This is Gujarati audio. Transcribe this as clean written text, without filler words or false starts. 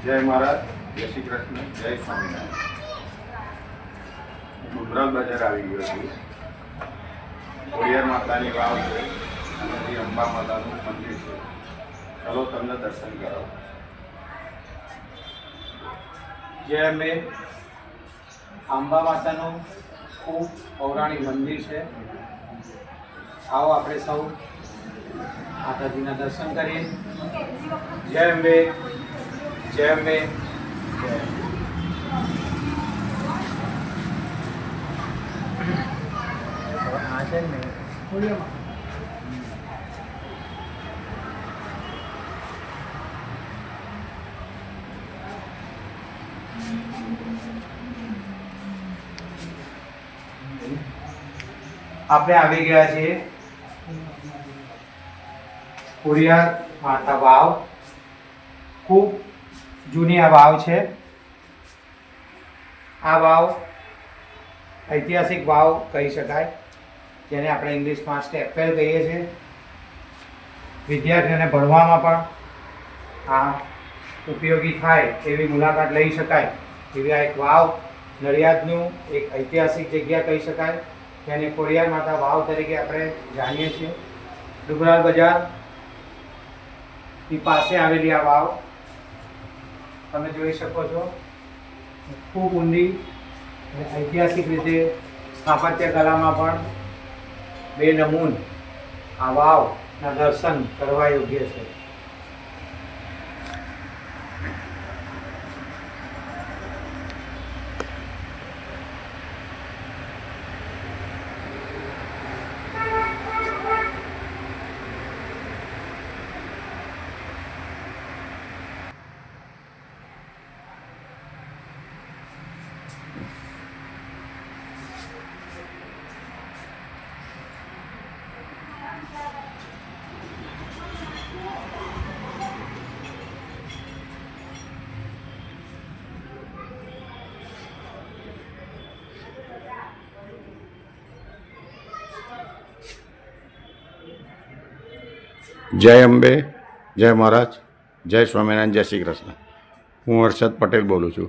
જય મહારાજ, જય શ્રી કૃષ્ણ, જય સ્વામિનારાયણ. ડુમરાલ બજાર આવી ગયો છું. ખોડિયાર માતાની વાવ છે અને શ્રી અંબા માતાનું મંદિર છે. ચલો તમને દર્શન કરાવો. જે અમે અંબા માતાનું ખૂબ પૌરાણિક મંદિર છે. આવો આપણે સૌ માતાજીના દર્શન કરીએ. જય અંબે, જય અંબે, જય અંબે. આ છે ને ખોડિયારમાં. આપણે આવી ગયા છીએ ખોડિયાર માતા વાવ. ખૂબ જૂની આ વાવ છે. આ વાવ ઐતિહાસિક વાવ કહી શકાય, જેને આપણે ઇંગ્લિશમાં સ્ટેપવેલ કહીએ છીએ. વિદ્યાર્થીઓને ભણવામાં પણ આ ઉપયોગી થાય એવી મુલાકાત લઈ શકાય એવી આ એક વાવ, નડિયાદનું એક ઐતિહાસિક જગ્યા કહી શકાય, જેને ખોડિયાર માતા વાવ તરીકે આપણે જાણીએ છીએ. ડુમરાલ બજારની પાસે આવેલી આ વાવ તમે જોઈ શકો છો. ખૂબ ઊંડી અને ઐતિહાસિક રીતે સ્થાપત્ય કલામાં પણ બેનમૂન આ વાવના દર્શન કરવા યોગ્ય છે. જય અંબે, જય મહારાજ, જય સ્વામિનારાયણ, જય શ્રી કૃષ્ણ. હું હર્ષદ પટેલ બોલું છું.